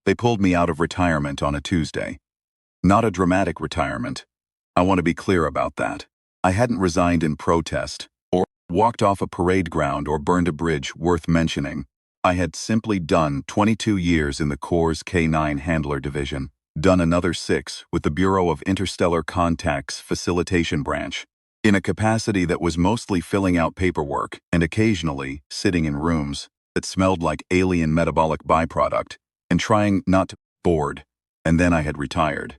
They pulled me out of retirement on a Tuesday. Not a dramatic retirement. I want to be clear about that. I hadn't resigned in protest, or walked off a parade ground or burned a bridge worth mentioning. I had simply done 22 years in the Corps' K-9 Handler Division, done another 6 with the Bureau of Interstellar Contacts Facilitation Branch, in a capacity that was mostly filling out paperwork and occasionally sitting in rooms that smelled like alien metabolic byproduct and trying not to bored. And then I had retired.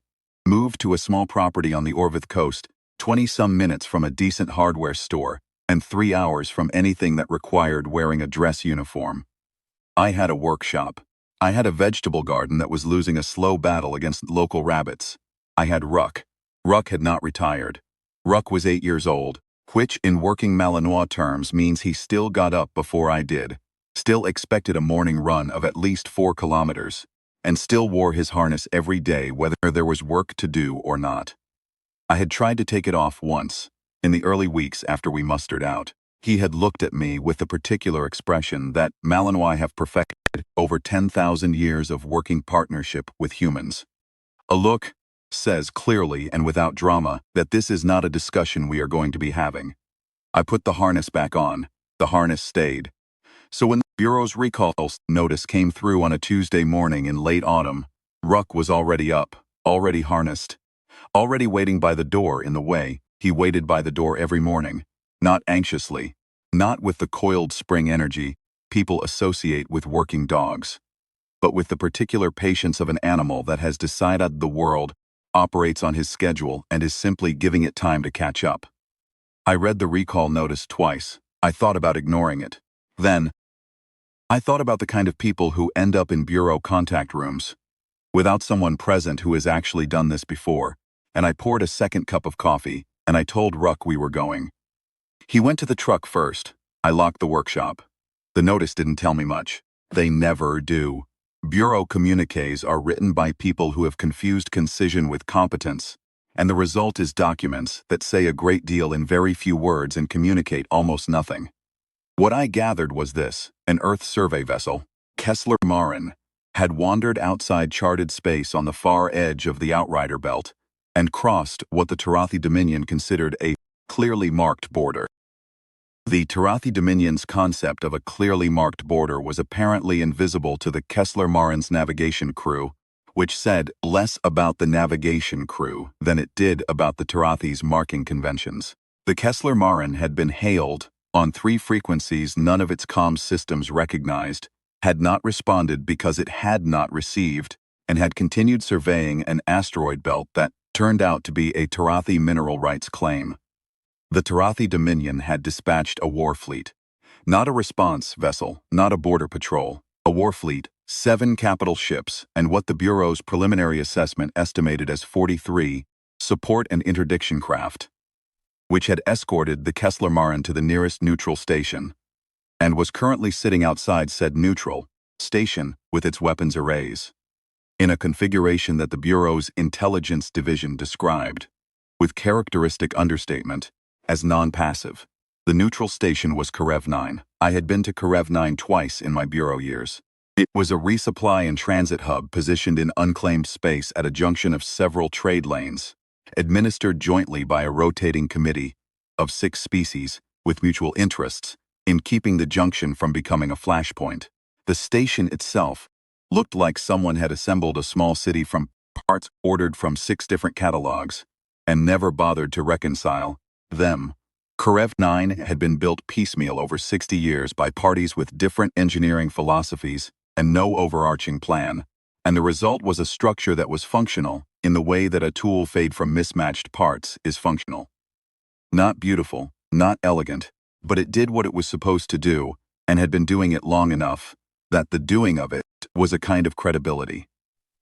Moved to a small property on the Orvith coast, 20-some minutes from a decent hardware store, and 3 hours from anything that required wearing a dress uniform. I had a workshop. I had a vegetable garden that was losing a slow battle against local rabbits. I had Ruck. Ruck had not retired. Ruck was 8 years old, which in working Malinois terms means he still got up before I did, still expected a morning run of at least 4 kilometers, and still wore his harness every day whether there was work to do or not. I had tried to take it off once, in the early weeks after we mustered out. He had looked at me with the particular expression that Malinois have perfected over 10,000 years of working partnership with humans. A look says clearly and without drama that this is not a discussion we are going to be having. I put the harness back on. The harness stayed. So when the Bureau's recall notice came through on a Tuesday morning in late autumn, Ruck was already up, already harnessed, already waiting by the door in the way he waited by the door every morning, not anxiously, not with the coiled spring energy people associate with working dogs, but with the particular patience of an animal that has decided the world operates on his schedule and is simply giving it time to catch up. I read the recall notice twice. I thought about ignoring it. Then, I thought about the kind of people who end up in bureau contact rooms, without someone present who has actually done this before, and I poured a second cup of coffee, and I told Ruck we were going. He went to the truck first. I locked the workshop. The notice didn't tell me much. They never do. Bureau communiques are written by people who have confused concision with competence, and the result is documents that say a great deal in very few words and communicate almost nothing. What I gathered was this: an Earth survey vessel, Kessler Marin, had wandered outside charted space on the far edge of the Outrider Belt and crossed what the Tarathi Dominion considered a clearly marked border. The Tarathi Dominion's concept of a clearly marked border was apparently invisible to the Kessler Marin's navigation crew, which said less about the navigation crew than it did about the Tarathi's marking conventions. The Kessler Marin had been hailed on 3 frequencies none of its comms systems recognized, had not responded because it had not received, and had continued surveying an asteroid belt that turned out to be a Tarathi mineral rights claim. The Tarathi Dominion had dispatched a war fleet. Not a response vessel, not a border patrol. A war fleet, 7 capital ships, and what the Bureau's preliminary assessment estimated as 43 support and interdiction craft, which had escorted the Kessler Marin to the nearest neutral station, and was currently sitting outside said neutral station with its weapons arrays, in a configuration that the Bureau's Intelligence Division described, with characteristic understatement, as non-passive. The neutral station was Karev 9. I had been to Karev 9 twice in my Bureau years. It was a resupply and transit hub positioned in unclaimed space at a junction of several trade lanes, administered jointly by a rotating committee of 6 species with mutual interests in keeping the junction from becoming a flashpoint. The station itself looked like someone had assembled a small city from parts ordered from 6 different catalogs and never bothered to reconcile them. Karev 9 had been built piecemeal over 60 years by parties with different engineering philosophies and no overarching plan, and the result was a structure that was functional in the way that a tool made from mismatched parts is functional. Not beautiful, not elegant, but it did what it was supposed to do and had been doing it long enough that the doing of it was a kind of credibility.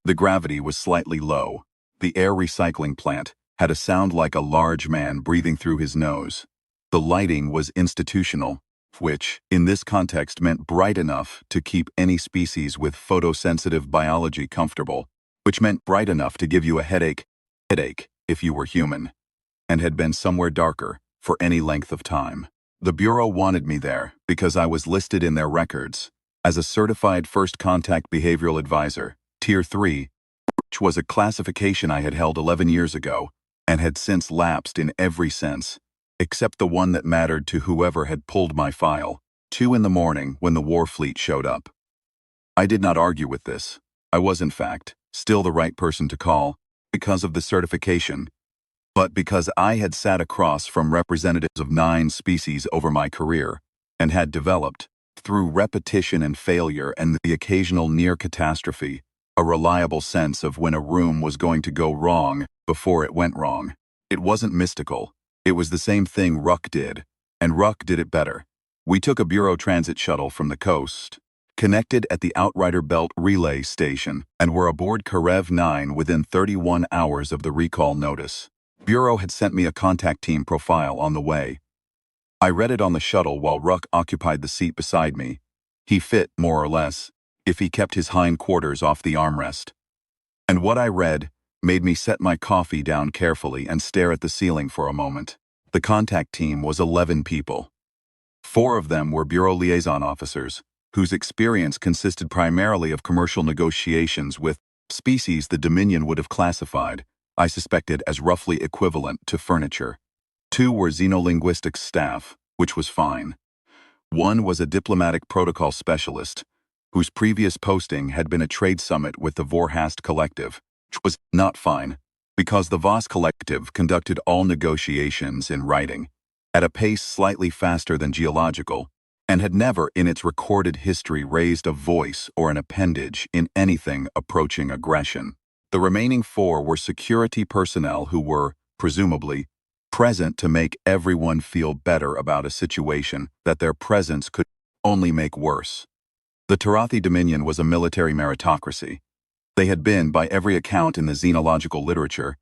The gravity was slightly low. The air recycling plant had a sound like a large man breathing through his nose. The lighting was institutional, which, in this context, meant bright enough to keep any species with photosensitive biology comfortable, which meant bright enough to give you a headache if you were human, and had been somewhere darker for any length of time. The Bureau wanted me there because I was listed in their records as a certified first contact behavioral advisor, Tier 3, which was a classification I had held 11 years ago and had since lapsed in every sense, except the one that mattered to whoever had pulled my file, 2 in the morning when the war fleet showed up. I did not argue with this. I was, in fact, still the right person to call because of the certification, but because I had sat across from representatives of 9 species over my career and had developed, through repetition and failure and the occasional near catastrophe, a reliable sense of when a room was going to go wrong before it went wrong. It wasn't mystical. It was the same thing Ruck did, and Ruck did it better. We took a Bureau transit shuttle from the coast, connected at the Outrider Belt Relay Station, and were aboard Karev 9 within 31 hours of the recall notice. Bureau had sent me a contact team profile on the way. I read it on the shuttle while Ruck occupied the seat beside me. He fit, more or less, if he kept his hind quarters off the armrest. And what I read made me set my coffee down carefully and stare at the ceiling for a moment. The contact team was 11 people. 4 of them were Bureau liaison officers, whose experience consisted primarily of commercial negotiations with species the Dominion would have classified, I suspected, as roughly equivalent to furniture. 2 were xenolinguistics staff, which was fine. 1 was a diplomatic protocol specialist, whose previous posting had been a trade summit with the Vorhast Collective, which was not fine, because the Voss Collective conducted all negotiations in writing, at a pace slightly faster than geological, and had never in its recorded history raised a voice or an appendage in anything approaching aggression. The remaining 4 were security personnel who were, presumably, present to make everyone feel better about a situation that their presence could only make worse. The Tarathi Dominion was a military meritocracy. They had been, by every account in the xenological literature,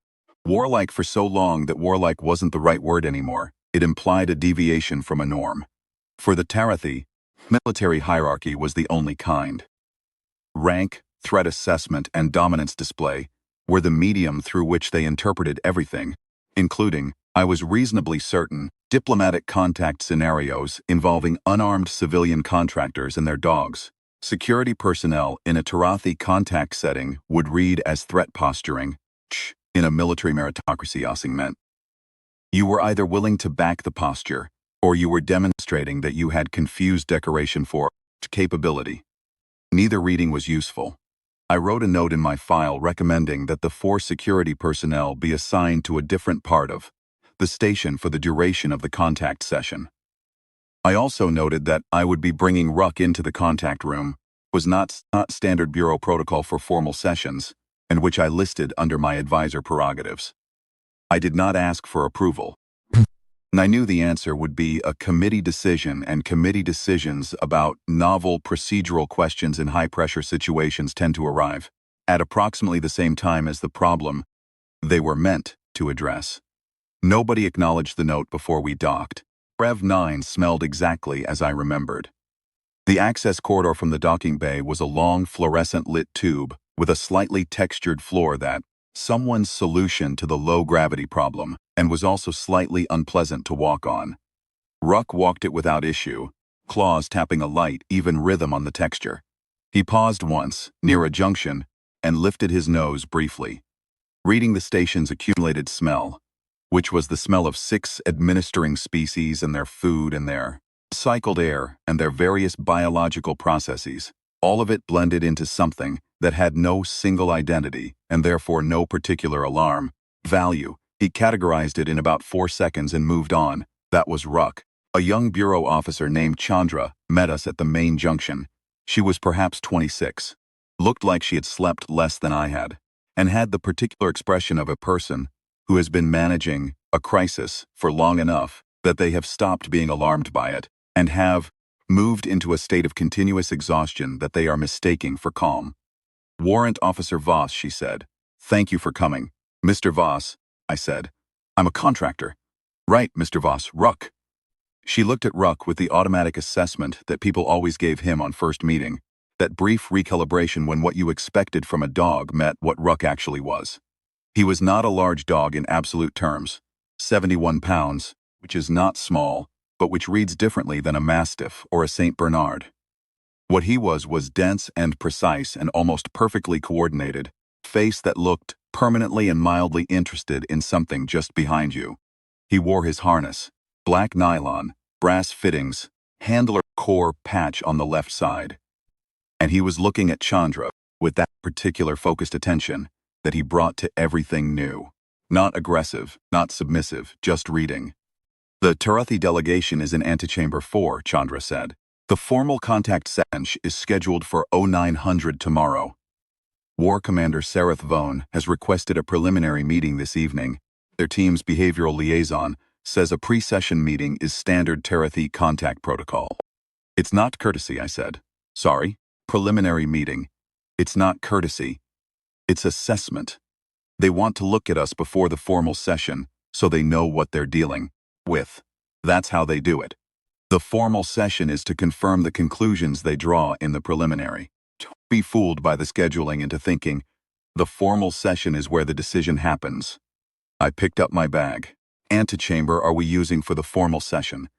warlike for so long that warlike wasn't the right word anymore. It implied a deviation from a norm. For the Tarathi, military hierarchy was the only kind. Rank, threat assessment, and dominance display were the medium through which they interpreted everything, including, I was reasonably certain, diplomatic contact scenarios involving unarmed civilian contractors and their dogs. Security personnel in a Tarathi contact setting would read as threat posturing, which, in a military meritocracy meant. You were either willing to back the posture, or you were demonstrating that you had confused decoration for capability. Neither reading was useful. I wrote a note in my file recommending that the 4 security personnel be assigned to a different part of the station for the duration of the contact session. I also noted that I would be bringing Ruck into the contact room, was not standard Bureau protocol for formal sessions, and which I listed under my advisor prerogatives. I did not ask for approval, and I knew the answer would be a committee decision, and committee decisions about novel procedural questions in high-pressure situations tend to arrive at approximately the same time as the problem they were meant to address. Nobody acknowledged the note before we docked. Rev 9 smelled exactly as I remembered. The access corridor from the docking bay was a long fluorescent-lit tube with a slightly textured floor that, someone's solution to the low-gravity problem, and was also slightly unpleasant to walk on. Ruck walked it without issue, claws tapping a light, even rhythm on the texture. He paused once, near a junction, and lifted his nose briefly, reading the station's accumulated smell, which was the smell of 6 administering species and their food and their cycled air and their various biological processes, all of it blended into something that had no single identity and therefore no particular alarm value. He categorized it in about 4 seconds and moved on. That was Ruck. A young bureau officer named Chandra met us at the main junction. She was perhaps 26, looked like she had slept less than I had, and had the particular expression of a person who has been managing a crisis for long enough that they have stopped being alarmed by it and have moved into a state of continuous exhaustion that they are mistaking for calm. Warrant Officer Voss, she said. Thank you for coming. Mr. Voss, I said. I'm a contractor. Right, Mr. Voss, Ruck. She looked at Ruck with the automatic assessment that people always gave him on first meeting, that brief recalibration when what you expected from a dog met what Ruck actually was. He was not a large dog in absolute terms, 71 pounds, which is not small, but which reads differently than a Mastiff or a St. Bernard. What he was dense and precise and almost perfectly coordinated, face that looked permanently and mildly interested in something just behind you. He wore his harness, black nylon, brass fittings, handler core patch on the left side. And he was looking at Chandra with that particular focused attention that he brought to everything new. Not aggressive, not submissive, just reading. The Tarathi delegation is in Antechamber 4, Chandra said. The formal contact session is scheduled for 0900 tomorrow. War Commander Sarath Vone has requested a preliminary meeting this evening. Their team's behavioral liaison says a pre-session meeting is standard Tarathi contact protocol. It's not courtesy, I said. Sorry, preliminary meeting. It's not courtesy. It's assessment. They want to look at us before the formal session so they know what they're dealing with. That's how they do it. The formal session is to confirm the conclusions they draw in the preliminary. Don't be fooled by the scheduling into thinking the formal session is where the decision happens. I picked up my bag. Antechamber are we using for the formal session?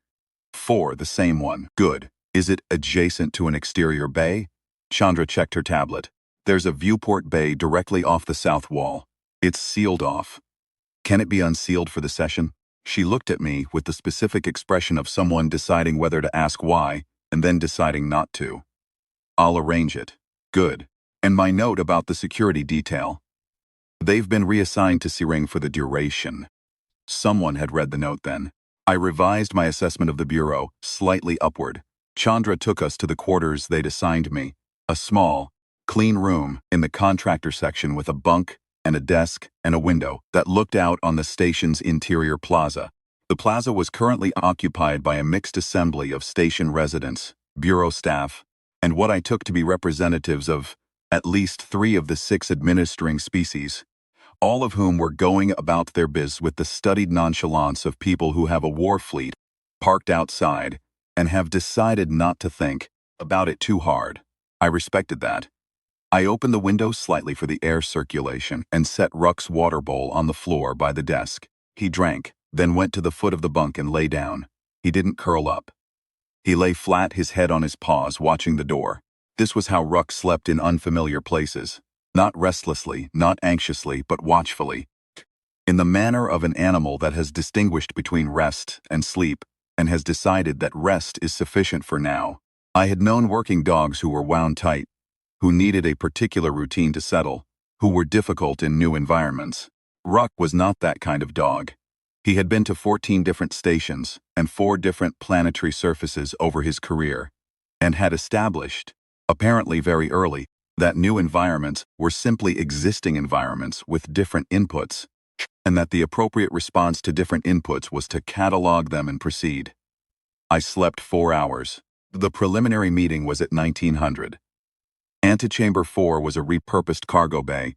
4, the same one. Good. Is it adjacent to an exterior bay? Chandra checked her tablet. There's a viewport bay directly off the south wall. It's sealed off. Can it be unsealed for the session? She looked at me with the specific expression of someone deciding whether to ask why and then deciding not to. I'll arrange it. Good. And my note about the security detail. They've been reassigned to Sirang for the duration. Someone had read the note then. I revised my assessment of the bureau, slightly upward. Chandra took us to the quarters they'd assigned me. A small, clean room in the contractor section with a bunk and a desk and a window that looked out on the station's interior plaza. The plaza was currently occupied by a mixed assembly of station residents, bureau staff, and what I took to be representatives of at least 3 of the 6 administering species, all of whom were going about their biz with the studied nonchalance of people who have a war fleet parked outside and have decided not to think about it too hard. I respected that. I opened the window slightly for the air circulation and set Ruck's water bowl on the floor by the desk. He drank, then went to the foot of the bunk and lay down. He didn't curl up. He lay flat, his head on his paws, watching the door. This was how Ruck slept in unfamiliar places. Not restlessly, not anxiously, but watchfully. In the manner of an animal that has distinguished between rest and sleep and has decided that rest is sufficient for now. I had known working dogs who were wound tight, who needed a particular routine to settle, who were difficult in new environments. Ruck was not that kind of dog. He had been to 14 different stations and 4 different planetary surfaces over his career, and had established, apparently very early, that new environments were simply existing environments with different inputs, and that the appropriate response to different inputs was to catalog them and proceed. I slept 4 hours. The preliminary meeting was at 1900. Antechamber 4 was a repurposed cargo bay,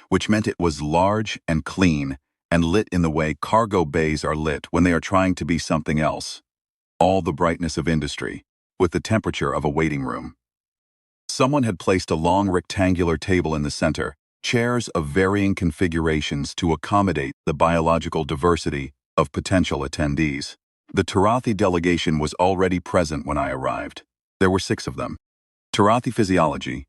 which meant it was large and clean and lit in the way cargo bays are lit when they are trying to be something else. All the brightness of industry, with the temperature of a waiting room. Someone had placed a long rectangular table in the center, chairs of varying configurations to accommodate the biological diversity of potential attendees. The Tarathi delegation was already present when I arrived. There were 6 of them. Tarathi physiology,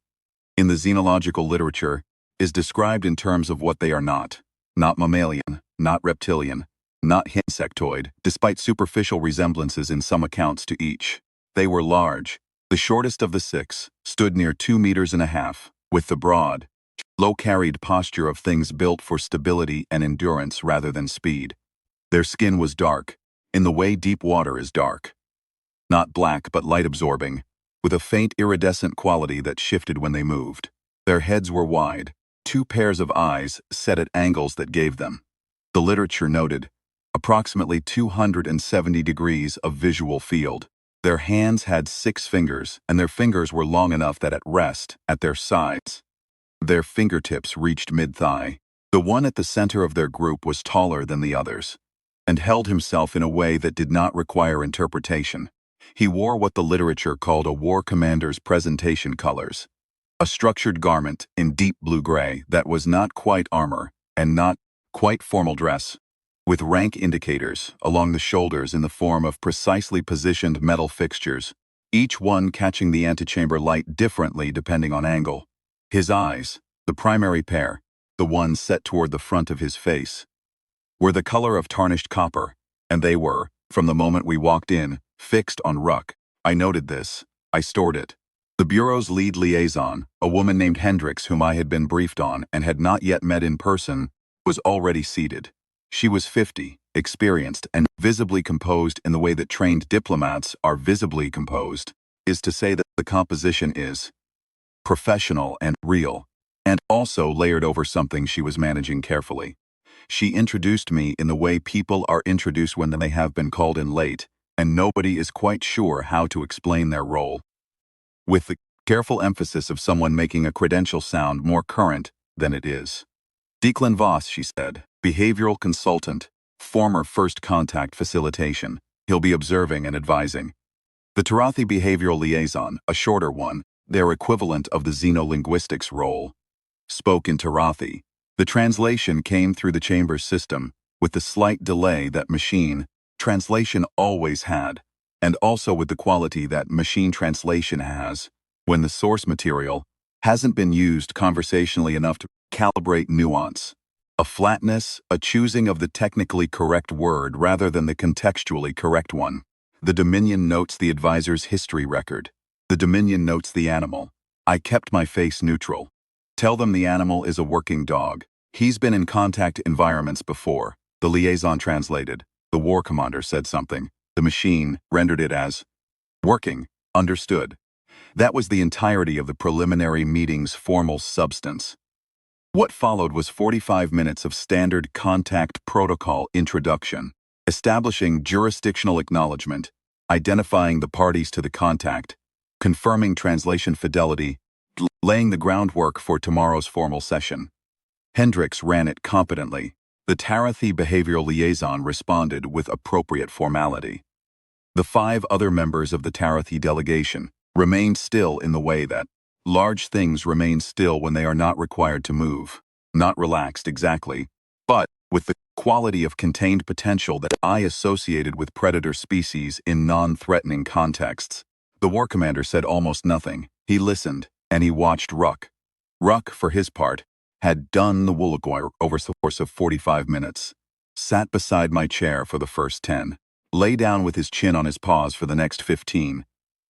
in the xenological literature, is described in terms of what they are not. Not mammalian, not reptilian, not insectoid, despite superficial resemblances in some accounts to each. They were large. The shortest of the 6 stood near 2.5 meters, with the broad, low-carried posture of things built for stability and endurance rather than speed. Their skin was dark, in the way deep water is dark. Not black but light-absorbing, with a faint iridescent quality that shifted when they moved. Their heads were wide, 2 pairs of eyes set at angles that gave them, the literature noted, approximately 270 degrees of visual field. Their hands had 6 fingers, and their fingers were long enough that at rest, at their sides, their fingertips reached mid-thigh. The one at the center of their group was taller than the others, and held himself in a way that did not require interpretation. He wore what the literature called a war commander's presentation colors, a structured garment in deep blue-gray that was not quite armor and not quite formal dress, with rank indicators along the shoulders in the form of precisely positioned metal fixtures, each one catching the antechamber light differently depending on angle. His eyes, the primary pair, the ones set toward the front of his face, were the color of tarnished copper, and they were, from the moment we walked in, fixed on Ruck. I noted this. I stored it. The Bureau's lead liaison, a woman named Hendricks whom I had been briefed on and had not yet met in person, was already seated. She was 50, experienced, and visibly composed in the way that trained diplomats are visibly composed, is to say that the composition is professional and real, and also layered over something she was managing carefully. She introduced me in the way people are introduced when they have been called in late, and nobody is quite sure how to explain their role. With the careful emphasis of someone making a credential sound more current than it is. Declan Voss, she said, behavioral consultant, former first contact facilitation. He'll be observing and advising. The Tarathi behavioral liaison, a shorter one, their equivalent of the xenolinguistics role, spoke in Tarathi. The translation came through the chamber's system, with the slight delay that machine translation always had, and also with the quality that machine translation has, when the source material hasn't been used conversationally enough to calibrate nuance. A flatness, a choosing of the technically correct word rather than the contextually correct one. The Dominion notes the advisor's history record. The Dominion notes the animal. I kept my face neutral. Tell them the animal is a working dog. He's been in contact environments before. The liaison translated. The war commander said something. The machine rendered it as working, understood. That was the entirety of the preliminary meeting's formal substance. What followed was 45 minutes of standard contact protocol introduction, establishing jurisdictional acknowledgement, identifying the parties to the contact, confirming translation fidelity, laying the groundwork for tomorrow's formal session. Hendricks ran it competently. The Tarathi behavioral liaison responded with appropriate formality. The 5 other members of the Tarathi delegation remained still in the way that large things remain still when they are not required to move. Not relaxed exactly, but with the quality of contained potential that I associated with predator species in non-threatening contexts. The war commander said almost nothing. He listened, and he watched Ruck. Ruck, for his part, had done the Woolagoi over the course of 45 minutes, sat beside my chair for the first 10, lay down with his chin on his paws for the next 15,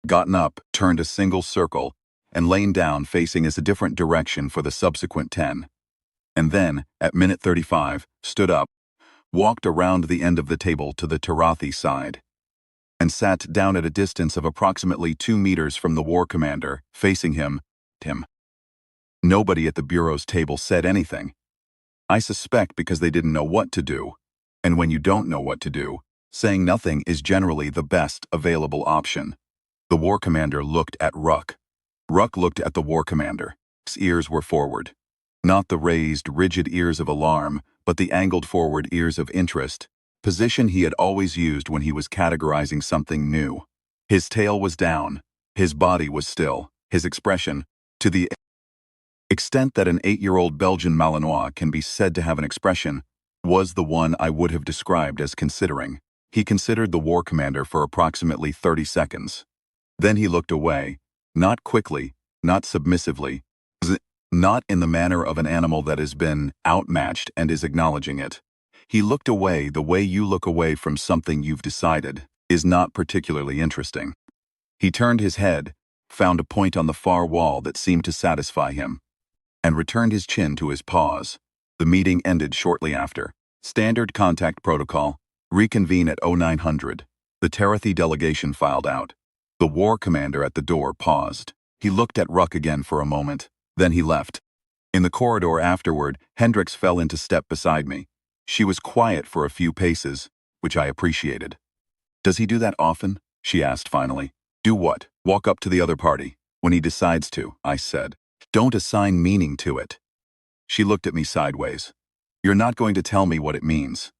gotten up, turned a single circle, and lain down facing us a different direction for the subsequent 10. And then, at minute 35, stood up, walked around the end of the table to the Tarathi side, and sat down at a distance of approximately 2 meters from the war commander, facing him. Nobody at the Bureau's table said anything. I suspect because they didn't know what to do. And when you don't know what to do, saying nothing is generally the best available option. The war commander looked at Ruck. Ruck looked at the war commander. His ears were forward. Not the raised, rigid ears of alarm, but the angled forward ears of interest, position he had always used when he was categorizing something new. His tail was down. His body was still. His expression, to the extent that an 8-year-old Belgian Malinois can be said to have an expression, was the one I would have described as considering. He considered the war commander for approximately 30 seconds. Then he looked away, not quickly, not submissively, not in the manner of an animal that has been outmatched and is acknowledging it. He looked away the way you look away from something you've decided is not particularly interesting. He turned his head, found a point on the far wall that seemed to satisfy him, and returned his chin to his paws. The meeting ended shortly after. Standard contact protocol. Reconvene at 0900. The Tarathi delegation filed out. The war commander at the door paused. He looked at Ruck again for a moment. Then he left. In the corridor afterward, Hendricks fell into step beside me. She was quiet for a few paces, which I appreciated. Does he do that often? She asked finally. Do what? Walk up to the other party. When he decides to, I said. Don't assign meaning to it. She looked at me sideways. You're not going to tell me what it means.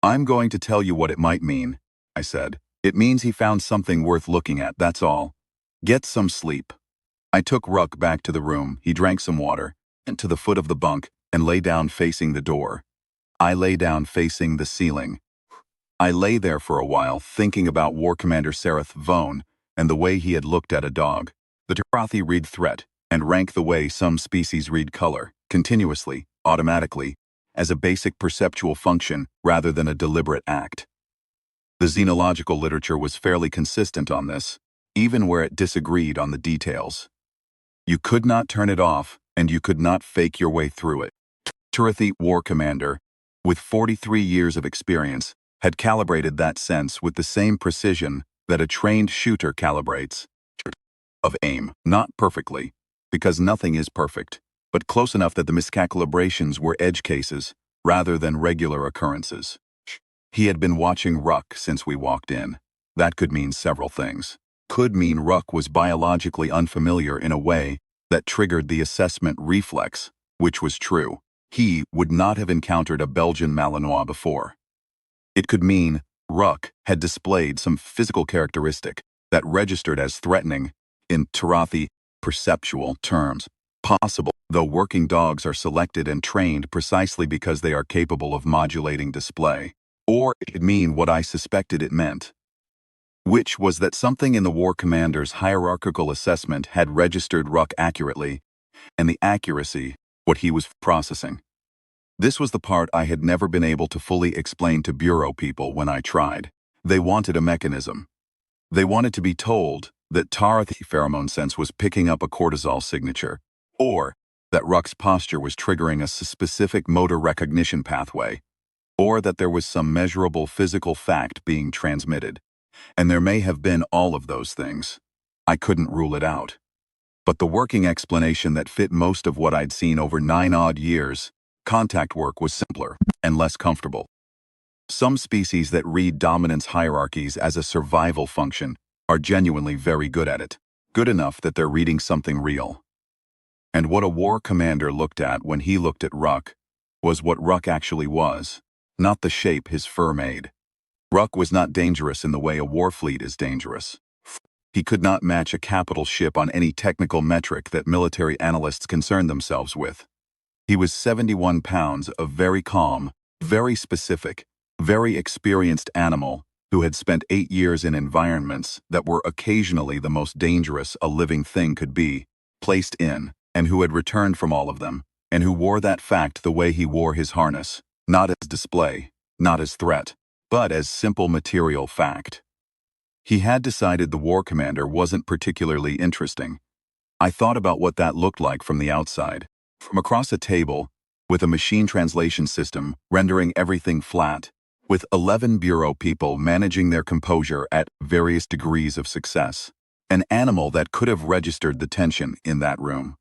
I'm going to tell you what it might mean, I said. It means he found something worth looking at, that's all. Get some sleep. I took Ruck back to the room. He drank some water, went to the foot of the bunk, and lay down facing the door. I lay down facing the ceiling. I lay there for a while thinking about War Commander Sereth Vhone, and the way he had looked at a dog. The Tarathi read threat and rank the way some species read color, continuously, automatically, as a basic perceptual function rather than a deliberate act. The xenological literature was fairly consistent on this, even where it disagreed on the details. You could not turn it off, and you could not fake your way through it. Tarathi war commander, with 43 years of experience, had calibrated that sense with the same precision that a trained shooter calibrates. Of aim, not perfectly, because nothing is perfect, but close enough that the miscalibrations were edge cases rather than regular occurrences. He had been watching Ruck since we walked in. That could mean several things. Could mean Ruck was biologically unfamiliar in a way that triggered the assessment reflex, which was true. He would not have encountered a Belgian Malinois before. It could mean Ruck had displayed some physical characteristic that registered as threatening in Tarathi perceptual terms. Possible, though working dogs are selected and trained precisely because they are capable of modulating display. Or it could mean what I suspected it meant, which was that something in the war commander's hierarchical assessment had registered Ruck accurately, and the accuracy, what he was processing. This was the part I had never been able to fully explain to bureau people when I tried. They wanted a mechanism. They wanted to be told that Tarathi pheromone sense was picking up a cortisol signature, or that Ruck's posture was triggering a specific motor recognition pathway, or that there was some measurable physical fact being transmitted. And there may have been all of those things. I couldn't rule it out. But the working explanation that fit most of what I'd seen over 9 odd years, contact work, was simpler and less comfortable. Some species that read dominance hierarchies as a survival function are genuinely very good at it, good enough that they're reading something real. And what a war commander looked at when he looked at Ruck was what Ruck actually was, not the shape his fur made. Ruck was not dangerous in the way a war fleet is dangerous. He could not match a capital ship on any technical metric that military analysts concern themselves with. He was 71 pounds of very calm, very specific, very experienced animal who had spent 8 years in environments that were occasionally the most dangerous a living thing could be placed in, and who had returned from all of them, and who wore that fact the way he wore his harness, not as display, not as threat, but as simple material fact. He had decided the war commander wasn't particularly interesting. I thought about what that looked like from the outside, from across a table, with a machine translation system rendering everything flat, with 11 bureau people managing their composure at various degrees of success. An animal that could have registered the tension in that room.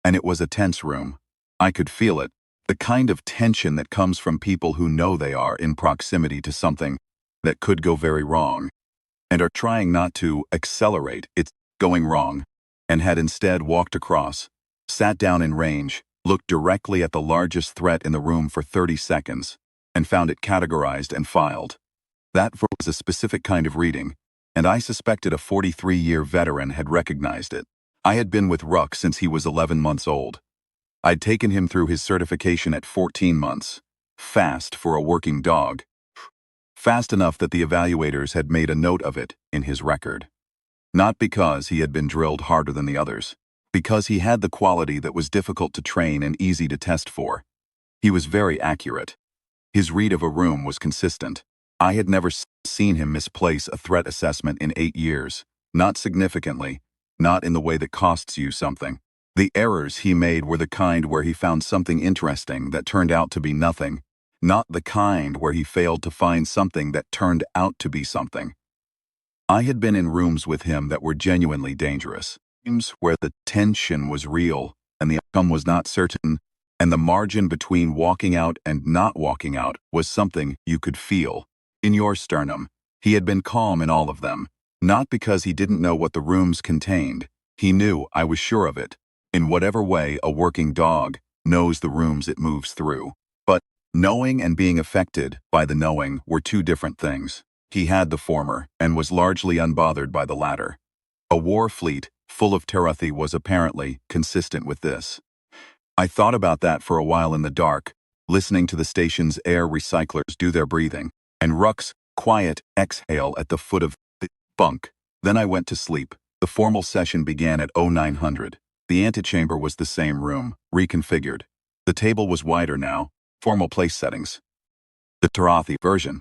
And it was a tense room. I could feel it, the kind of tension that comes from people who know they are in proximity to something that could go very wrong, and are trying not to accelerate its going wrong, and had instead walked across, sat down in range, looked directly at the largest threat in the room for 30 seconds, and found it categorized and filed. That was a specific kind of reading, and I suspected a 43-year veteran had recognized it. I had been with Ruck since he was 11 months old. I'd taken him through his certification at 14 months. Fast for a working dog. Fast enough that the evaluators had made a note of it in his record. Not because he had been drilled harder than the others, because he had the quality that was difficult to train and easy to test for. He was very accurate. His read of a room was consistent. I had never seen him misplace a threat assessment in 8 years, not significantly, not in the way that costs you something. The errors he made were the kind where he found something interesting that turned out to be nothing, not the kind where he failed to find something that turned out to be something. I had been in rooms with him that were genuinely dangerous, rooms where the tension was real and the outcome was not certain, and the margin between walking out and not walking out was something you could feel in your sternum. He had been calm in all of them, not because he didn't know what the rooms contained. He knew, I was sure of it, in whatever way a working dog knows the rooms it moves through. But knowing and being affected by the knowing were two different things. He had the former and was largely unbothered by the latter. A war fleet full of Tarathi was apparently consistent with this. I thought about that for a while in the dark, listening to the station's air recyclers do their breathing, and Ruck's quiet exhale at the foot of the bunk. Then I went to sleep. The formal session began at 0900. The antechamber was the same room, reconfigured. The table was wider now, formal place settings. The Tarathi version,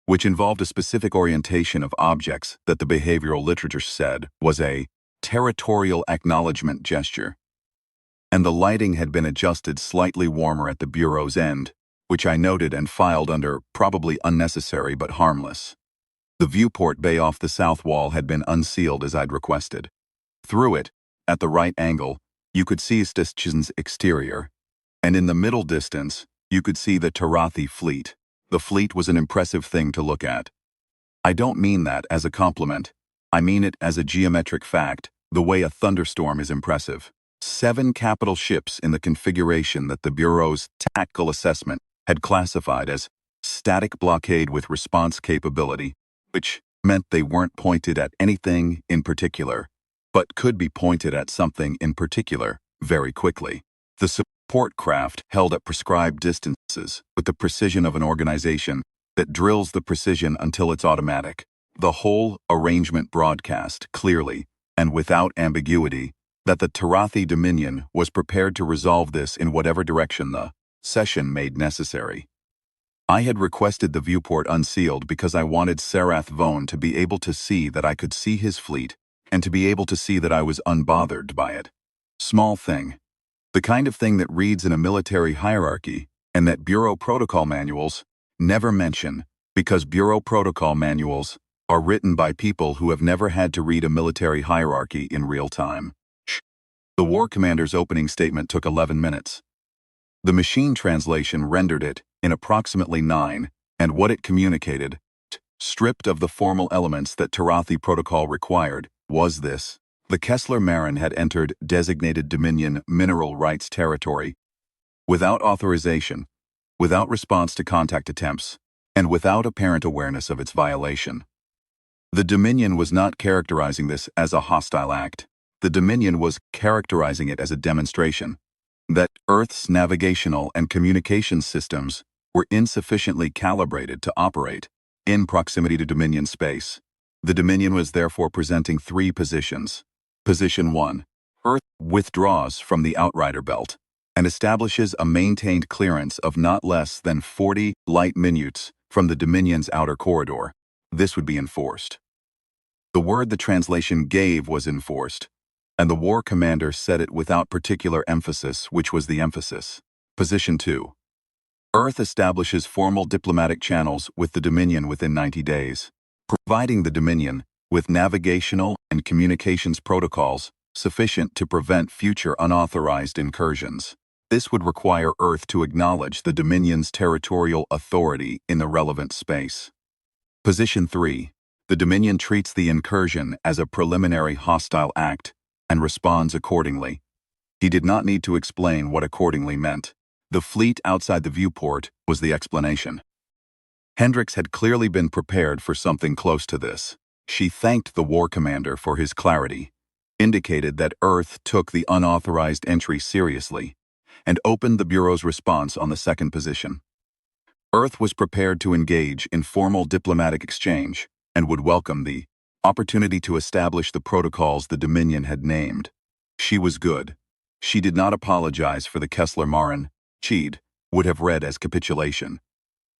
which involved a specific orientation of objects that the behavioral literature said was a territorial acknowledgement gesture. And the lighting had been adjusted slightly warmer at the bureau's end, which I noted and filed under probably unnecessary but harmless. The viewport bay off the south wall had been unsealed as I'd requested. Through it, at the right angle, you could see First.Jhone's exterior, and in the middle distance, you could see the Tarathi fleet. The fleet was an impressive thing to look at. I don't mean that as a compliment. I mean it as a geometric fact, the way a thunderstorm is impressive. 7 capital ships in the configuration that the Bureau's tactical assessment had classified as static blockade with response capability, which meant they weren't pointed at anything in particular, but could be pointed at something in particular very quickly. The support craft held at prescribed distances with the precision of an organization that drills the precision until it's automatic. The whole arrangement broadcast clearly and without ambiguity that the Tarathi Dominion was prepared to resolve this in whatever direction the session made necessary. I had requested the viewport unsealed because I wanted Sarath Vone to be able to see that I could see his fleet and to be able to see that I was unbothered by it. Small thing. The kind of thing that reads in a military hierarchy and that Bureau protocol manuals never mention, because Bureau protocol manuals are written by people who have never had to read a military hierarchy in real time. The war commander's opening statement took 11 minutes. The machine translation rendered it in approximately 9, and what it communicated, stripped of the formal elements that Tarathi protocol required, was this. The Kessler Marin had entered designated Dominion mineral rights territory without authorization, without response to contact attempts, and without apparent awareness of its violation. The Dominion was not characterizing this as a hostile act. The Dominion was characterizing it as a demonstration that Earth's navigational and communication systems were insufficiently calibrated to operate in proximity to Dominion space. The Dominion was therefore presenting 3 positions. Position 1. Earth withdraws from the Outrider Belt and establishes a maintained clearance of not less than 40 light minutes from the Dominion's outer corridor. This would be enforced. The word the translation gave was enforced, and the war commander said it without particular emphasis, which was the emphasis. Position 2. Earth establishes formal diplomatic channels with the Dominion within 90 days, providing the Dominion with navigational and communications protocols sufficient to prevent future unauthorized incursions. This would require Earth to acknowledge the Dominion's territorial authority in the relevant space. Position 3. The Dominion treats the incursion as a preliminary hostile act and responds accordingly. He did not need to explain what accordingly meant. The fleet outside the viewport was the explanation. Hendricks had clearly been prepared for something close to this. She thanked the war commander for his clarity, indicated that Earth took the unauthorized entry seriously, and opened the Bureau's response on the second position. Earth was prepared to engage in formal diplomatic exchange and would welcome the opportunity to establish the protocols the Dominion had named. She was good. She did not apologize for the Kessler Marin. She'd would have read as capitulation.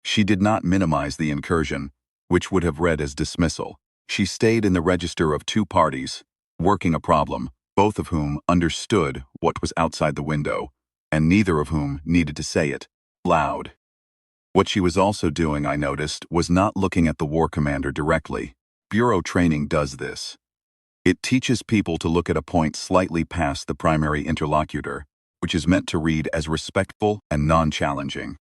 She did not minimize the incursion, which would have read as dismissal. She stayed in the register of 2 parties, working a problem, both of whom understood what was outside the window, and neither of whom needed to say it loud. What she was also doing, I noticed, was not looking at the war commander directly. Bureau training does this. It teaches people to look at a point slightly past the primary interlocutor, which is meant to read as respectful and non-challenging,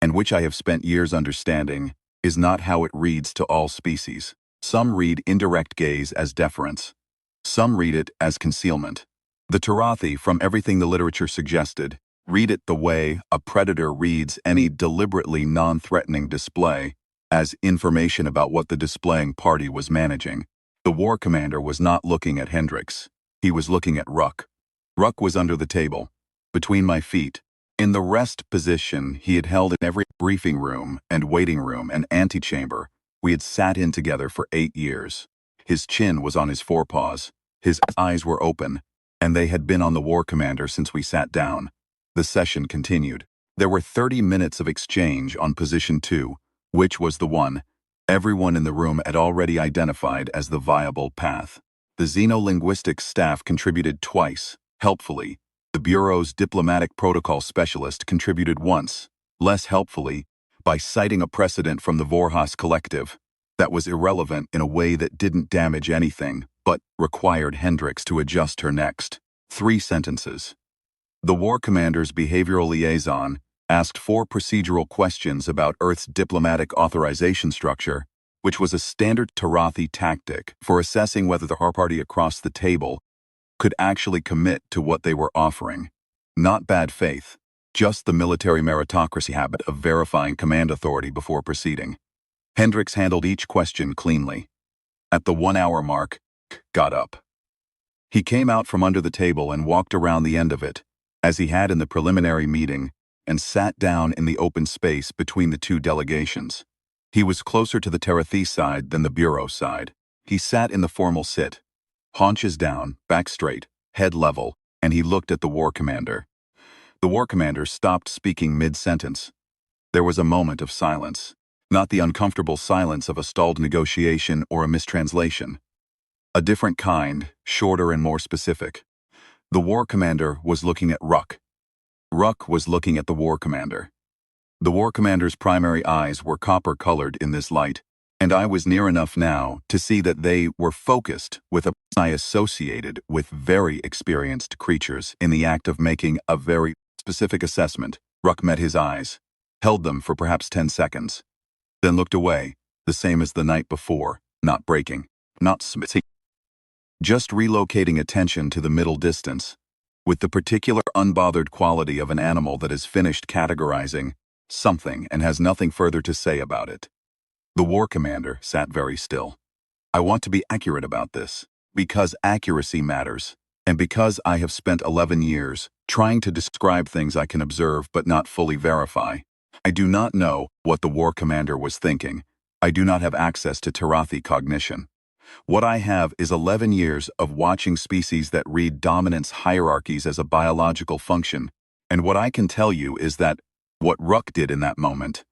and which I have spent years understanding is not how it reads to all species. Some read indirect gaze as deference. Some read it as concealment. The Tarathi, from everything the literature suggested, read it the way a predator reads any deliberately non-threatening display, as information about what the displaying party was managing. The war commander was not looking at Hendricks. He was looking at Ruck. Ruck was under the table, between my feet, in the rest position he had held in every briefing room and waiting room and antechamber we had sat in together for 8 years. His chin was on his forepaws. His eyes were open, and they had been on the war commander since we sat down. The session continued. There were 30 minutes of exchange on position 2, which was the one everyone in the room had already identified as the viable path. The xenolinguistics staff contributed twice, helpfully. The Bureau's diplomatic protocol specialist contributed once, less helpfully, by citing a precedent from the Vorhas Collective that was irrelevant in a way that didn't damage anything, but required Hendricks to adjust her next. 3 sentences. The war commander's behavioral liaison asked 4 procedural questions about Earth's diplomatic authorization structure, which was a standard Tarathi tactic for assessing whether the party across the table could actually commit to what they were offering. Not bad faith, just the military meritocracy habit of verifying command authority before proceeding. Hendricks handled each question cleanly. At the 1-hour mark, got up. He came out from under the table and walked around the end of it, as he had in the preliminary meeting, and sat down in the open space between the 2 delegations. He was closer to the Tarathi side than the Bureau side. He sat in the formal sit, haunches down, back straight, head level, and he looked at the war commander. The war commander stopped speaking mid-sentence. There was a moment of silence, not the uncomfortable silence of a stalled negotiation or a mistranslation. A different kind, shorter and more specific. The war commander was looking at Ruck. Ruck was looking at the war commander. The war commander's primary eyes were copper-colored in this light, and I was near enough now to see that they were focused with a eye associated with very experienced creatures in the act of making a very specific assessment. Ruck met his eyes, held them for perhaps 10 seconds, then looked away, the same as the night before, not breaking, not smithing, just relocating attention to the middle distance, with the particular unbothered quality of an animal that has finished categorizing something and has nothing further to say about it. The war commander sat very still. I want to be accurate about this, because accuracy matters, and because I have spent 11 years trying to describe things I can observe but not fully verify. I do not know what the war commander was thinking. I do not have access to Tarathi cognition. What I have is 11 years of watching species that read dominance hierarchies as a biological function, and what I can tell you is that what Ruck did in that moment,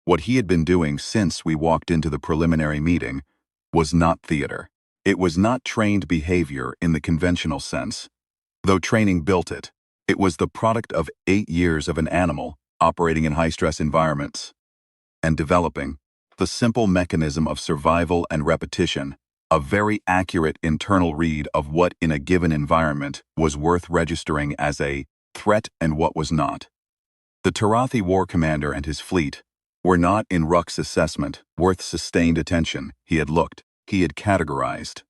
what he had been doing since we walked into the preliminary meeting, was not theater. It was not trained behavior in the conventional sense. Though training built it, it was the product of 8 years of an animal operating in high-stress environments and developing the simple mechanism of survival and repetition, a very accurate internal read of what in a given environment was worth registering as a threat and what was not. The Tarathi war commander and his fleet were not in Ruck's assessment worth sustained attention. He had looked, he had categorized.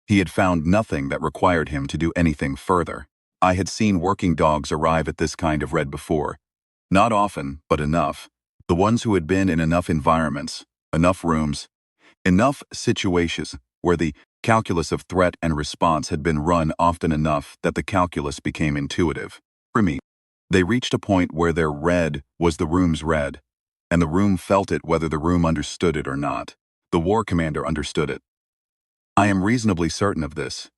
He had found nothing that required him to do anything further. I had seen working dogs arrive at this kind of red before. Not often, but enough. The ones who had been in enough environments, enough rooms, enough situations where the calculus of threat and response had been run often enough that the calculus became intuitive. For me, they reached a point where their red was the room's red, and the room felt it whether the room understood it or not. The war commander understood it. I am reasonably certain of this.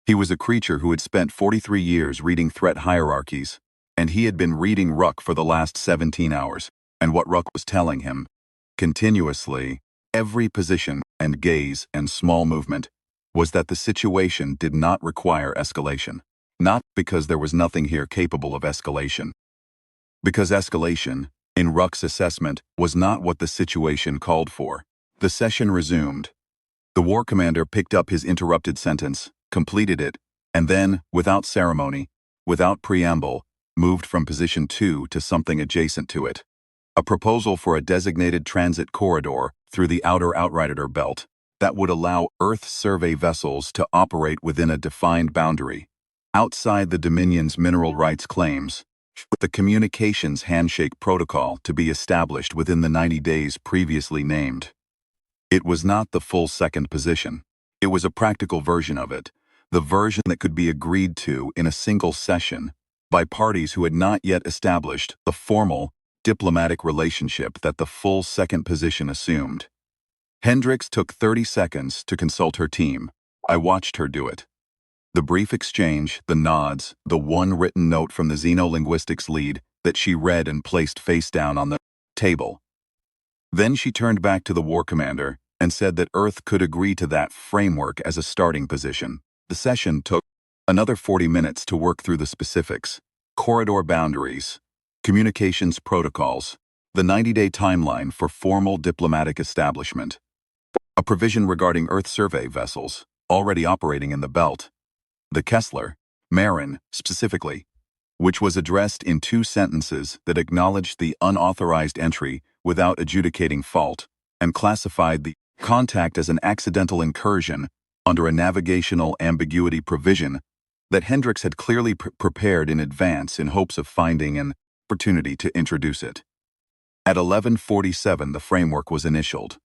He was a creature who had spent 43 years reading threat hierarchies, and he had been reading Ruck for the last 17 hours, and what Ruck was telling him, continuously, every position and gaze and small movement, was that the situation did not require escalation. Not because there was nothing here capable of escalation. Because escalation, in Ruck's assessment, was not what the situation called for. The session resumed. The war commander picked up his interrupted sentence, completed it, and then, without ceremony, without preamble, moved from position 2 to something adjacent to it. A proposal for a designated transit corridor through the outer Outrider belt that would allow Earth survey vessels to operate within a defined boundary, outside the Dominion's mineral rights claims, with the communications handshake protocol to be established within the 90 days previously named. It was not the full second position. It was a practical version of it, the version that could be agreed to in a single session by parties who had not yet established the formal, diplomatic relationship that the full second position assumed. Hendricks took 30 seconds to consult her team. I watched her do it. The brief exchange, the nods, the one written note from the xenolinguistics lead that she read and placed face down on the table. Then she turned back to the war commander and said that Earth could agree to that framework as a starting position. The session took another 40 minutes to work through the specifics, corridor boundaries, communications protocols, the 90-day timeline for formal diplomatic establishment, a provision regarding Earth survey vessels already operating in the belt, the Kessler, Marin specifically, which was addressed in 2 sentences that acknowledged the unauthorized entry without adjudicating fault, and classified the contact as an accidental incursion under a navigational ambiguity provision that Hendricks had clearly prepared in advance in hopes of finding an opportunity to introduce it. At 11:47, the framework was initialed.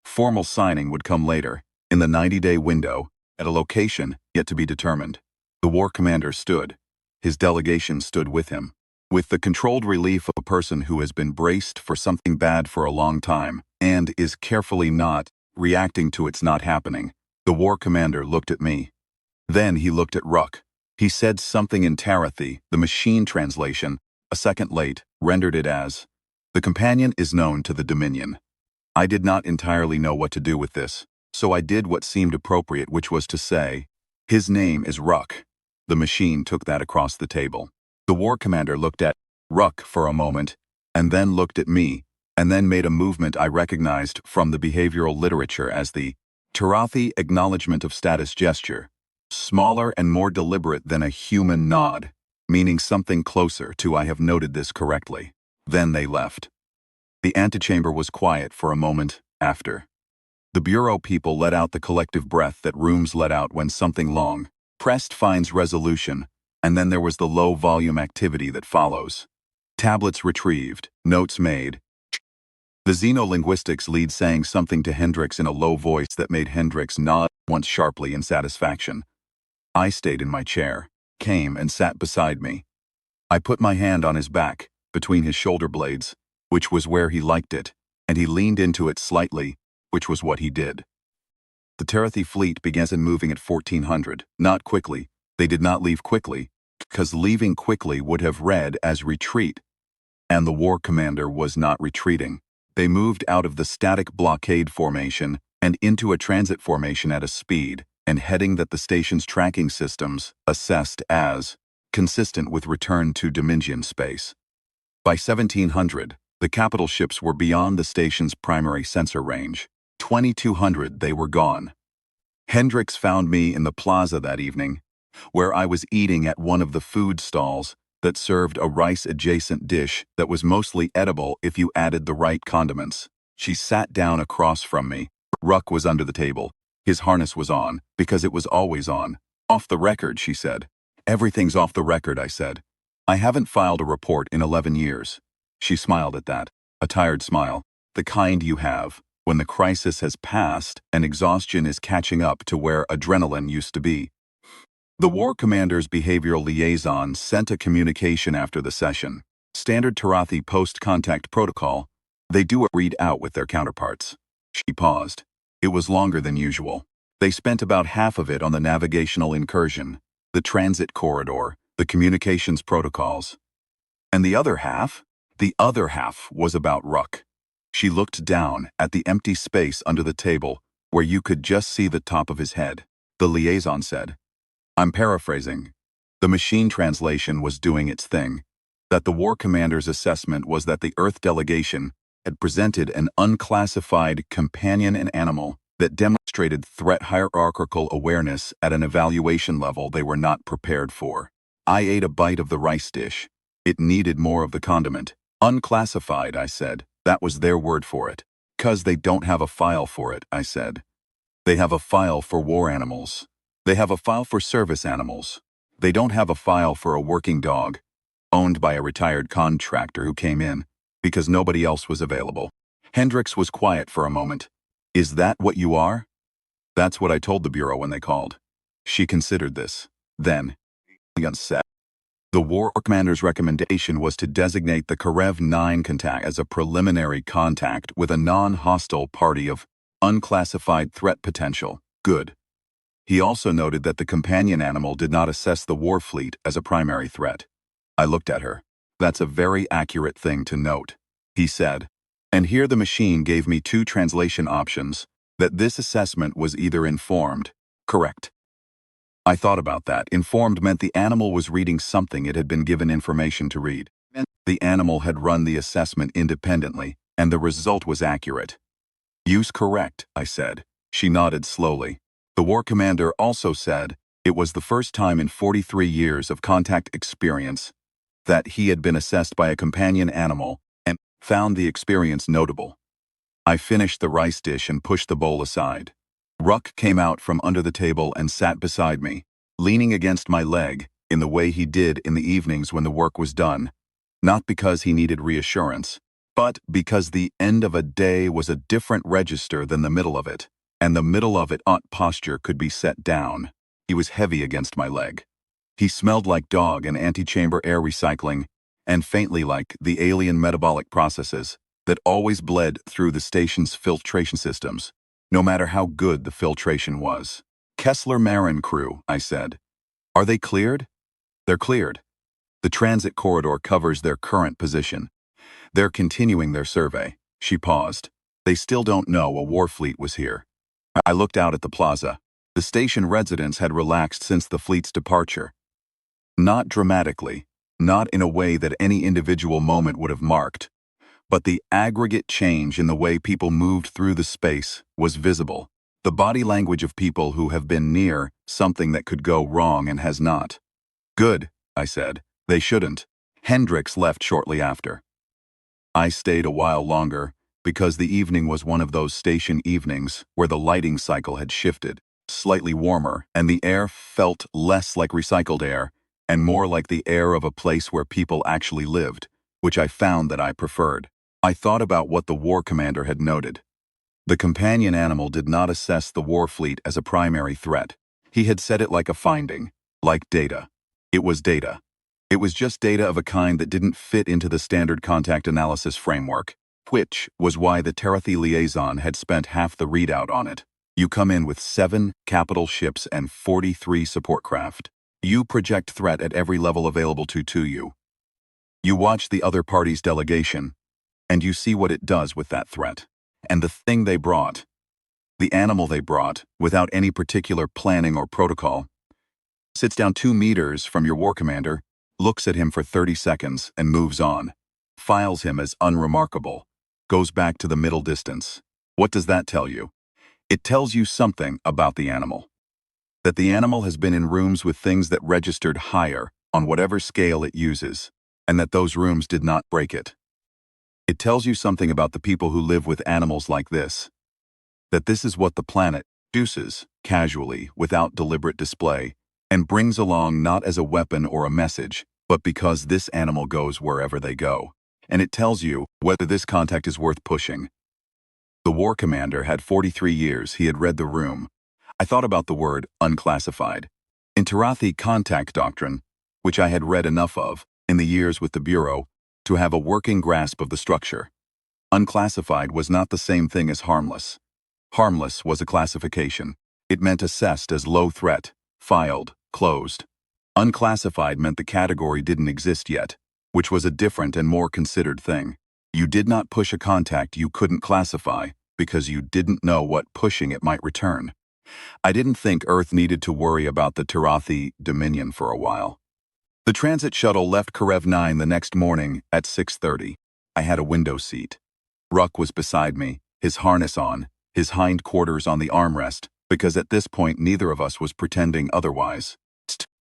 Formal signing would come later, in the 90-day window, at a location yet to be determined. The war commander stood. His delegation stood with him, with the controlled relief of a person who has been braced for something bad for a long time and is carefully not reacting to its not happening. The war commander looked at me. Then he looked at Ruck. He said something in Tarathi, the machine translation, a second late, rendered it as, "The companion is known to the Dominion." I did not entirely know what to do with this, so I did what seemed appropriate, which was to say, "His name is Ruck." The machine took that across the table. The war commander looked at Ruck for a moment, and then looked at me, and then made a movement I recognized from the behavioral literature as the Tarathi acknowledgement of status gesture, smaller and more deliberate than a human nod, meaning something closer to "I have noted this correctly." Then they left. The antechamber was quiet for a moment after. The bureau people let out the collective breath that rooms let out when something long pressed finds resolution, and then there was the low-volume activity that follows. Tablets retrieved, notes made. The xenolinguistics lead saying something to Hendricks in a low voice that made Hendricks nod once sharply in satisfaction. I stayed in my chair, came and sat beside me. I put my hand on his back, between his shoulder blades, which was where he liked it, and he leaned into it slightly, which was what he did. The Tarathi fleet began moving at 1400, not quickly. They did not leave quickly, because leaving quickly would have read as retreat, and the war commander was not retreating. They moved out of the static blockade formation and into a transit formation at a speed and heading that the station's tracking systems assessed as consistent with return to Dominion space. By 1700, the capital ships were beyond the station's primary sensor range. 2200 they were gone. Hendricks found me in the plaza that evening, where I was eating at one of the food stalls that served a rice-adjacent dish that was mostly edible if you added the right condiments. She sat down across from me. Ruck was under the table. His harness was on, because it was always on. "Off the record," she said. "Everything's off the record," I said. "I haven't filed a report in 11 years. She smiled at that, a tired smile, the kind you have when the crisis has passed and exhaustion is catching up to where adrenaline used to be. The war commander's behavioral liaison sent a communication after the session. Standard Tarathi post-contact protocol. They do a read out with their counterparts. She paused. It was longer than usual. They spent about half of it on the navigational incursion, the transit corridor, the communications protocols. And the other half? The other half was about Ruck. She looked down at the empty space under the table where you could just see the top of his head. The liaison said, I'm paraphrasing. The machine translation was doing its thing. That the war commander's assessment was that the Earth delegation had presented an unclassified companion and animal that demonstrated threat hierarchical awareness at an evaluation level they were not prepared for. I ate a bite of the rice dish. It needed more of the condiment. Unclassified, I said. That was their word for it. 'Cause they don't have a file for it, I said. They have a file for war animals. They have a file for service animals. They don't have a file for a working dog, owned by a retired contractor who came in, because nobody else was available. Hendricks was quiet for a moment. Is that what you are? That's what I told the Bureau when they called. She considered this. Then, said, the war commander's recommendation was to designate the Karev 9 contact as a preliminary contact with a non-hostile party of Unclassified threat potential. Good. He also noted that the companion animal did not assess the war fleet as a primary threat. I looked at her. That's a very accurate thing to note, he said. And here the machine gave me two translation options, that this assessment was either informed, correct. I thought about that. Informed meant the animal was reading something it had been given information to read. The animal had run the assessment independently, and the result was accurate. Use correct, I said. She nodded slowly. The war commander also said it was the first time in 43 years of contact experience that he had been assessed by a companion animal and found the experience notable. I finished the rice dish and pushed the bowl aside. Ruck came out from under the table and sat beside me, leaning against my leg in the way he did in the evenings when the work was done, not because he needed reassurance, but because the end of a day was a different register than the middle of it, and the middle of it posture could be set down. He was heavy against my leg. He smelled like dog and antechamber air recycling, and faintly like the alien metabolic processes that always bled through the station's filtration systems, no matter how good the filtration was. Kessler Marin crew, I said. Are they cleared? They're cleared. The transit corridor covers their current position. They're continuing their survey. She paused. They still don't know a war fleet was here. I looked out at the plaza. The station residents had relaxed since the fleet's departure. Not dramatically, not in a way that any individual moment would have marked, but the aggregate change in the way people moved through the space was visible. The body language of people who have been near something that could go wrong and has not. Good, I said. They shouldn't. Hendricks left shortly after. I stayed a while longer because the evening was one of those station evenings where the lighting cycle had shifted, slightly warmer, and the air felt less like recycled air and more like the air of a place where people actually lived, which I found that I preferred. I thought about what the war commander had noted. The companion animal did not assess the war fleet as a primary threat. He had said it like a finding, like data. It was data. It was just data of a kind that didn't fit into the standard contact analysis framework, which was why the Terathi liaison had spent half the readout on it. You come in with 7 capital ships and 43 support craft. You project threat at every level available to you. You watch the other party's delegation, and you see what it does with that threat. And the thing they brought, the animal they brought, without any particular planning or protocol, sits down 2 meters from your war commander, looks at him for 30 seconds and moves on, files him as unremarkable, goes back to the middle distance. What does that tell you? It tells you something about the animal. That the animal has been in rooms with things that registered higher on whatever scale it uses, and that those rooms did not break it. It tells you something about the people who live with animals like this. That this is what the planet produces, casually, without deliberate display, and brings along not as a weapon or a message, but because this animal goes wherever they go. And it tells you whether this contact is worth pushing. The war commander had 43 years. He had read the room. I thought about the word unclassified. In Terathi contact doctrine, which I had read enough of in the years with the Bureau to have a working grasp of the structure, unclassified was not the same thing as harmless. Harmless was a classification. It meant assessed as low threat, filed, closed. Unclassified meant the category didn't exist yet, which was a different and more considered thing. You did not push a contact you couldn't classify because you didn't know what pushing it might return. I didn't think Earth needed to worry about the Terathi Dominion for a while. The transit shuttle left Karev 9 the next morning at 6:30. I had a window seat. Ruck was beside me, his harness on, his hindquarters on the armrest, because at this point neither of us was pretending otherwise.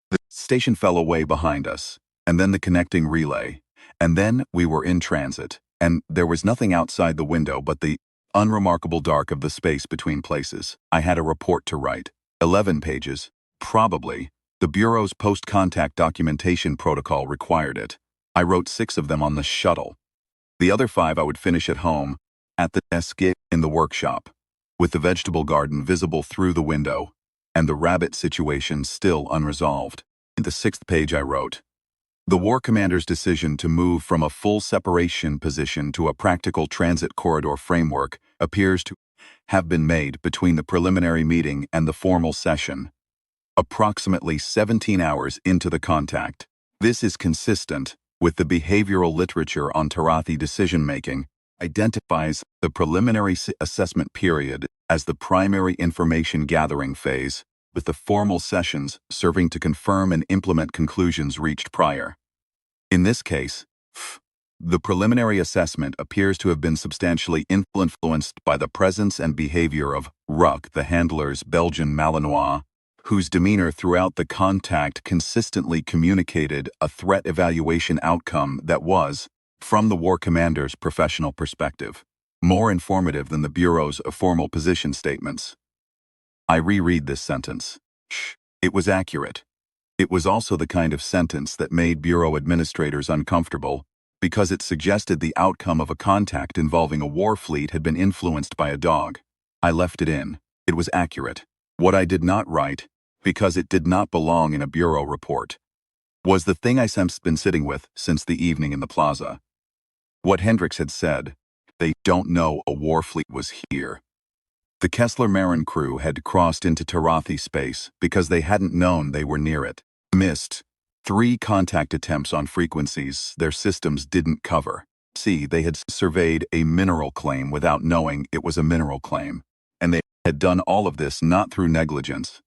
The station fell away behind us, and then the connecting relay, and then we were in transit, and there was nothing outside the window but the unremarkable dark of the space between places. I had a report to write, 11 pages, probably. The Bureau's post-contact documentation protocol required it. I wrote 6 of them on the shuttle. The other 5 I would finish at home, at the desk in the workshop, with the vegetable garden visible through the window, and the rabbit situation still unresolved. In the 6th page I wrote, the war commander's decision to move from a full separation position to a practical transit corridor framework appears to have been made between the preliminary meeting and the formal session, approximately 17 hours into the contact. This is consistent with the behavioral literature on Tarathi decision-making, identifies the preliminary assessment period as the primary information gathering phase, with the formal sessions serving to confirm and implement conclusions reached prior. In this case, the preliminary assessment appears to have been substantially influenced by the presence and behavior of Ruck, the handler's Belgian Malinois, whose demeanor throughout the contact consistently communicated a threat evaluation outcome that was, from the war commander's professional perspective, more informative than the Bureau's formal position statements. I reread this sentence. It was accurate. It was also the kind of sentence that made Bureau administrators uncomfortable, because it suggested the outcome of a contact involving a war fleet had been influenced by a dog. I left it in. It was accurate. What I did not write, because it did not belong in a Bureau report, was the thing I've been sitting with since the evening in the plaza. What Hendricks had said, they don't know a war fleet was here. The Kessler Marin crew had crossed into Tarathi space because they hadn't known they were near it. Missed 3 contact attempts on frequencies their systems didn't cover. See, they had surveyed a mineral claim without knowing it was a mineral claim, and they had done all of this not through negligence.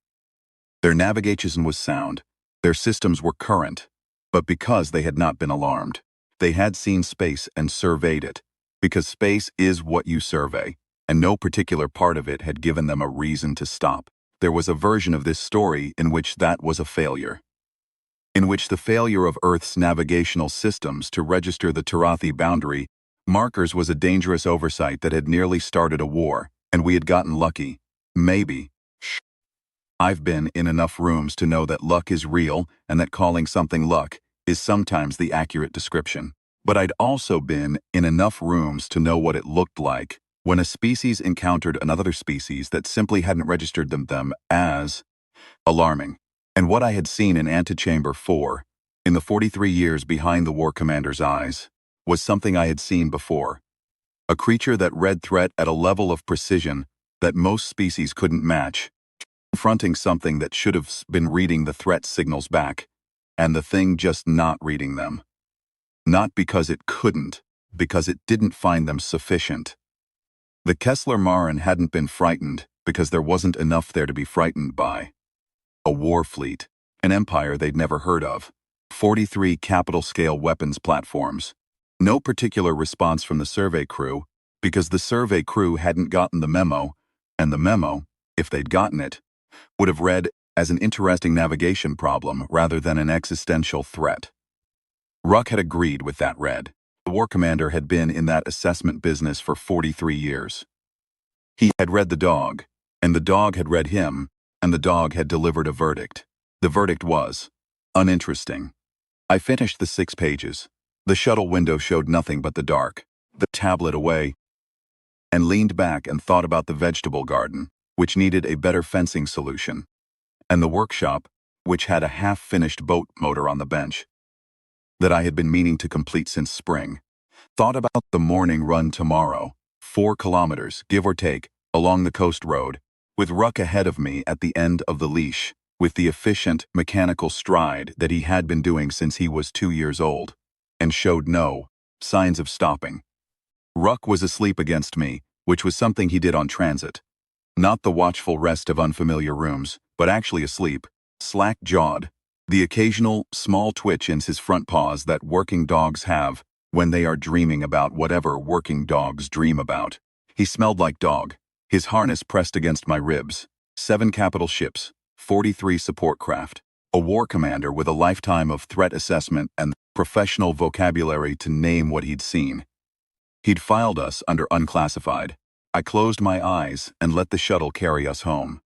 Their navigation was sound, their systems were current, but because they had not been alarmed. They had seen space and surveyed it, because space is what you survey, and no particular part of it had given them a reason to stop. There was a version of this story in which that was a failure, in which the failure of Earth's navigational systems to register the Tarathi boundary markers was a dangerous oversight that had nearly started a war, and we had gotten lucky. Maybe. I've been in enough rooms to know that luck is real and that calling something luck is sometimes the accurate description. But I'd also been in enough rooms to know what it looked like when a species encountered another species that simply hadn't registered them as alarming. And what I had seen in Antechamber 4, in the 43 years behind the war commander's eyes, was something I had seen before. A creature that read threat at a level of precision that most species couldn't match, confronting something that should have been reading the threat signals back, and the thing just not reading them. Not because it couldn't, because it didn't find them sufficient. The Kessler Marin hadn't been frightened because there wasn't enough there to be frightened by. A war fleet, an empire they'd never heard of, 43 capital-scale weapons platforms. No particular response from the survey crew, because the survey crew hadn't gotten the memo, and the memo, if they'd gotten it, would have read as an interesting navigation problem rather than an existential threat. Ruck had agreed with that read. The war commander had been in that assessment business for 43 years. He had read the dog, and the dog had read him, and the dog had delivered a verdict. The verdict was uninteresting. I finished the 6 pages. The shuttle window showed nothing but the dark, the tablet away, and leaned back and thought about the vegetable garden, which needed a better fencing solution, and the workshop, which had a half-finished boat motor on the bench that I had been meaning to complete since spring. Thought about the morning run tomorrow, 4 kilometers, give or take, along the coast road, with Ruck ahead of me at the end of the leash, with the efficient, mechanical stride that he had been doing since he was 2 years old, and showed no signs of stopping. Ruck was asleep against me, which was something he did on transit. Not the watchful rest of unfamiliar rooms, but actually asleep, slack-jawed, the occasional small twitch in his front paws that working dogs have when they are dreaming about whatever working dogs dream about. He smelled like dog, his harness pressed against my ribs. 7 capital ships, 43 support craft, a war commander with a lifetime of threat assessment and professional vocabulary to name what he'd seen. He'd filed us under unclassified. I closed my eyes and let the shuttle carry us home.